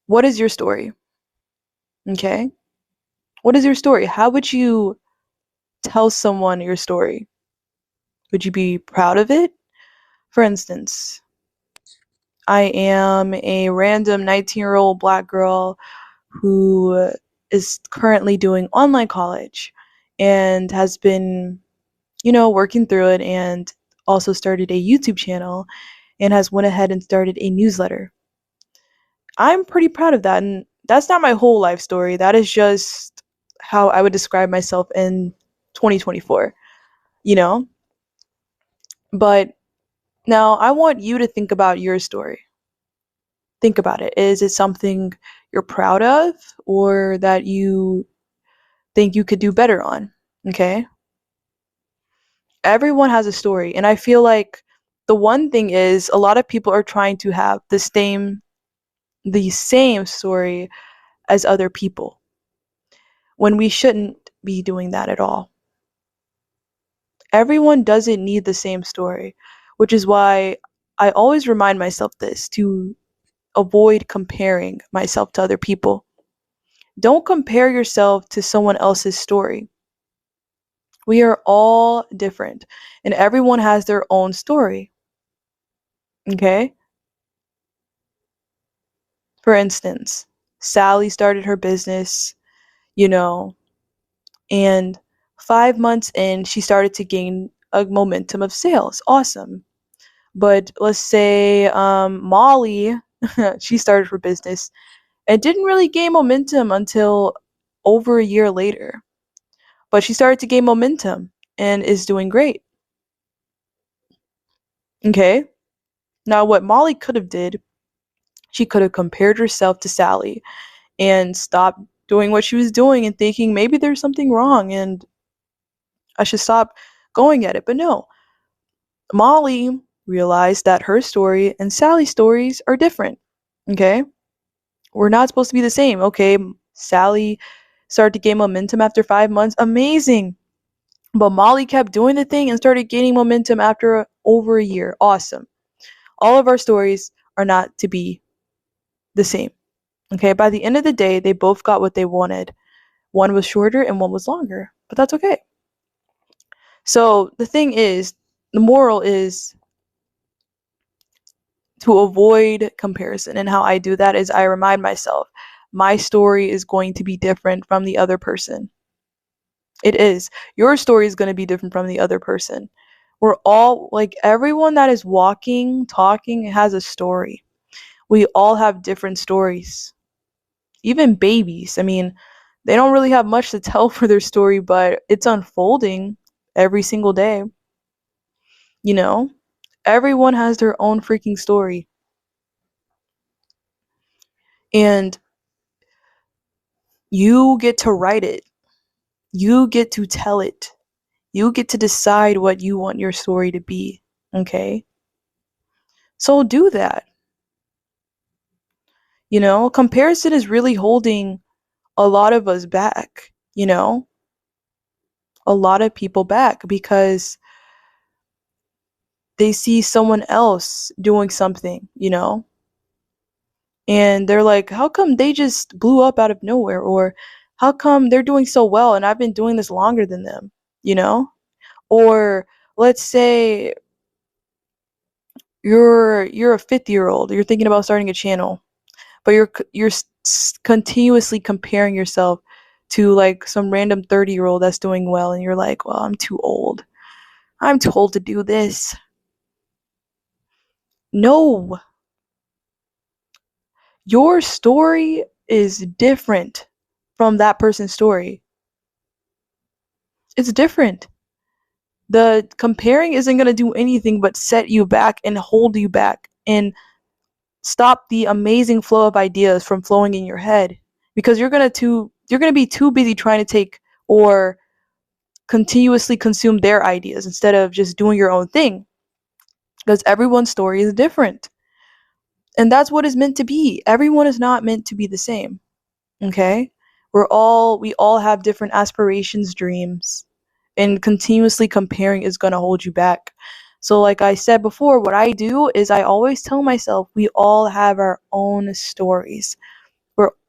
What is your story? Okay? What is your story? How would you tell someone your story? Would you be proud of it? For instance, I am a random 19-year-old black girl who is currently doing online college and has been, working through it, and also started a YouTube channel and has went ahead and started a newsletter. I'm pretty proud of that, and that's not my whole life story. That is just how I would describe myself in 2024, you know? But now I want you to think about your story. Think about it. Is it something you're proud of or that you think you could do better on? Okay? Everyone has a story, and I feel like the one thing is a lot of people are trying to have the same story as other people when we shouldn't be doing that at all. Everyone doesn't need the same story, which is why I always remind myself this to avoid comparing myself to other people. Don't compare yourself to someone else's story. We are all different, and everyone has their own story. Okay? For instance, Sally started her business, you know, and 5 months in, she started to gain a momentum of sales. Awesome. But let's say Molly, she started her business and didn't really gain momentum until over a year later. But she started to gain momentum and is doing great. Okay? Now what Molly could have did, she could have compared herself to Sally and stopped doing what she was doing and thinking maybe there's something wrong and I should stop going at it. But no, Molly realized that her story and Sally's stories are different. Okay? We're not supposed to be the same. Okay, Sally started to gain momentum after 5 months. Amazing. But Molly kept doing the thing and started gaining momentum after over a year. Awesome. All of our stories are not to be the same. Okay, by the end of the day, they both got what they wanted. One was shorter and one was longer, but that's okay. So the thing is, the moral is to avoid comparison. And how I do that is I remind myself my story is going to be different from the other person. It is. Your story is going to be different from the other person. We're all like everyone that is walking, talking has a story. We all have different stories. Even babies. I mean, they don't really have much to tell for their story, but it's unfolding every single day. You know? Everyone has their own freaking story. And you get to write it. You get to tell it. You get to decide what you want your story to be. Okay? So do that. Comparison is really holding a lot of us back, a lot of people back because they see someone else doing something, and they're like, how come they just blew up out of nowhere? Or how come they're doing so well and I've been doing this longer than them, you know? Or let's say you're a 50-year-old, you're thinking about starting a channel, but you're continuously comparing yourself to like some random 30-year-old that's doing well, and you're like, well, I'm too old. I'm too old to do this. No, your story is different from that person's story. It's different. The comparing isn't going to do anything but set you back and hold you back and stop the amazing flow of ideas from flowing in your head, because you're going to be too busy trying to take or continuously consume their ideas instead of just doing your own thing, because everyone's story is different. And that's what it's meant to be. Everyone is not meant to be the same. Okay? We all have different aspirations, dreams, and continuously comparing is going to hold you back. So like I said before, what I do is I always tell myself we all have our own stories.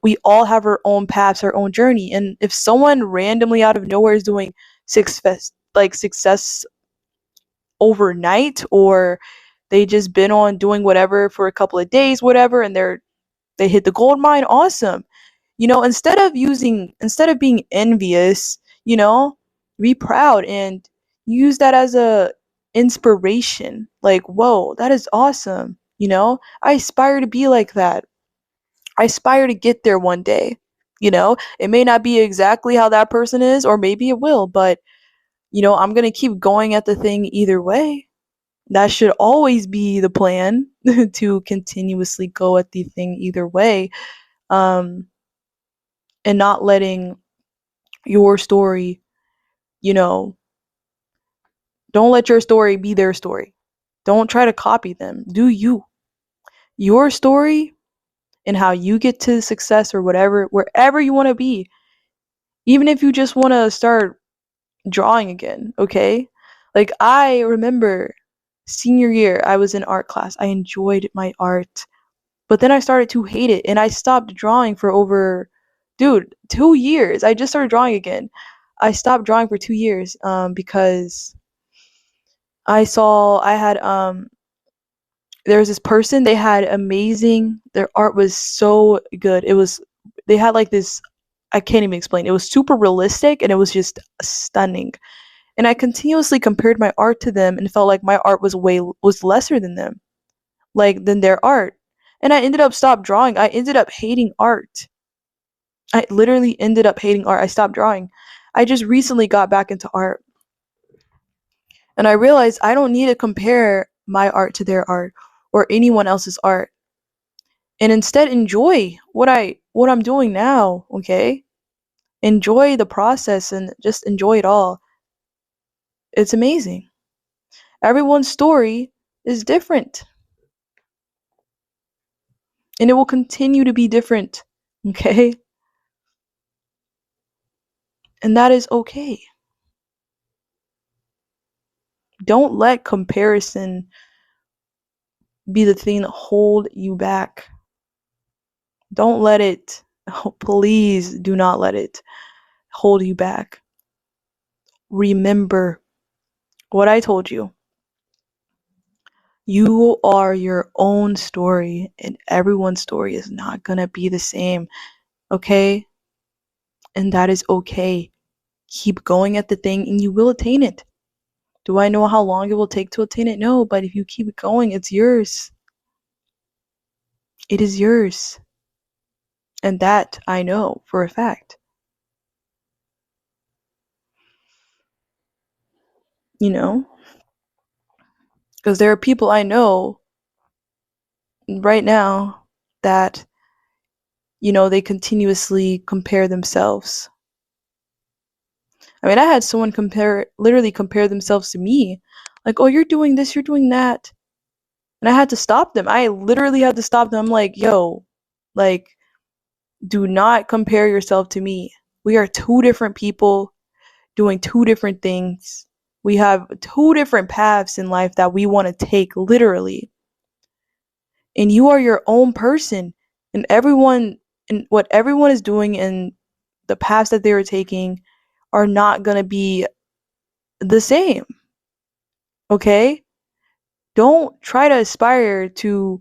We all have our own paths, our own journey. And if someone randomly out of nowhere is doing success overnight, or they just been on doing whatever for a couple of days, whatever, and they hit the gold mine, awesome. Instead of being envious, be proud and use that as a inspiration. Like, whoa, that is awesome. I aspire to be like that. I aspire to get there one day. It may not be exactly how that person is, or maybe it will, but I'm going to keep going at the thing either way. That should always be the plan to continuously go at the thing either way. Um, and not letting your story, you know, don't let your story be their story. Don't try to copy them. Do you. Your story and how you get to success or whatever, wherever you want to be. Even if you just want to start drawing again, okay? Like, I remember senior year, I was in art class. I enjoyed my art. But then I started to hate it and I stopped drawing for over, dude, 2 years. I just started drawing again. I stopped drawing for 2 years because I had there was this person, they had amazing, their art was so good. They had like this, I can't even explain. It was super realistic and it was just stunning. And I continuously compared my art to them and felt like my art was lesser than them, like than their art. And I ended up stopped drawing. I ended up hating art. I literally ended up hating art. I stopped drawing. I just recently got back into art. And I realized I don't need to compare my art to their art or anyone else's art. And instead enjoy what I'm doing now, okay? Enjoy the process and just enjoy it all. It's amazing. Everyone's story is different, and it will continue to be different, okay? And that is okay. Don't let comparison be the thing that hold you back. Don't let it, oh, please do not let it hold you back. Remember what I told you. You are your own story, and everyone's story is not gonna be the same, okay? And that is okay. Keep going at the thing, and you will attain it. Do I know how long it will take to attain it? No, but if you keep going, it's yours. It is yours. And that I know for a fact. You know? Because there are people I know right now that, they continuously compare themselves. I mean, I had someone literally compare themselves to me. Like, oh, you're doing this, you're doing that. And I had to stop them. I literally had to stop them. I'm like, yo, like, do not compare yourself to me. We are two different people doing two different things. We have two different paths in life that we want to take, literally. And you are your own person. And what everyone is doing and the paths that they are taking are not going to be the same. Okay? Don't try to aspire to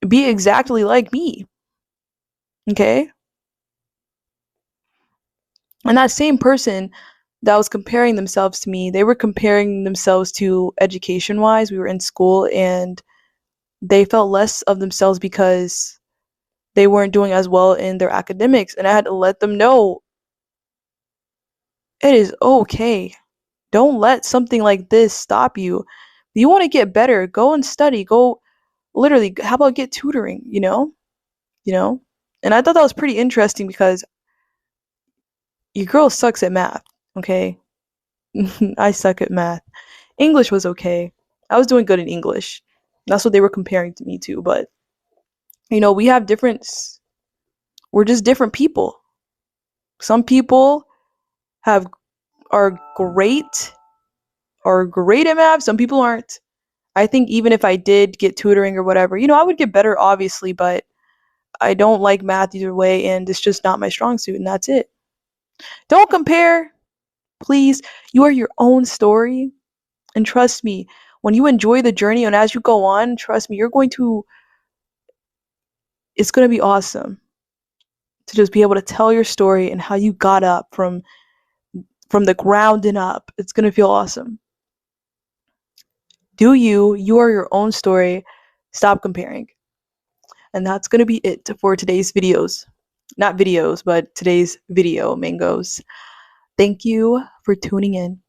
be exactly like me. Okay? And that same person that was comparing themselves to me, they were comparing themselves to education wise. We were in school and they felt less of themselves because they weren't doing as well in their academics. And I had to let them know it is okay. Don't let something like this stop you. If you want to get better, go and study. Go, literally, how about get tutoring, You know? And I thought that was pretty interesting because your girl sucks at math, okay? I suck at math. English was okay. I was doing good in English. That's what they were comparing to me to, but we have we're just different people. Some people have are great at math, some people aren't. I think even if I did get tutoring or whatever, I would get better obviously, but I don't like math either way, and it's just not my strong suit, and that's it. Don't compare, please. You are your own story, and trust me, when you enjoy the journey and as you go on, trust me, it's going to be awesome to just be able to tell your story and how you got up from the ground and up. It's going to feel awesome. Do you are your own story. Stop comparing. And that's going to be it for today's videos. Not videos, but today's video, Mangoes. Thank you for tuning in.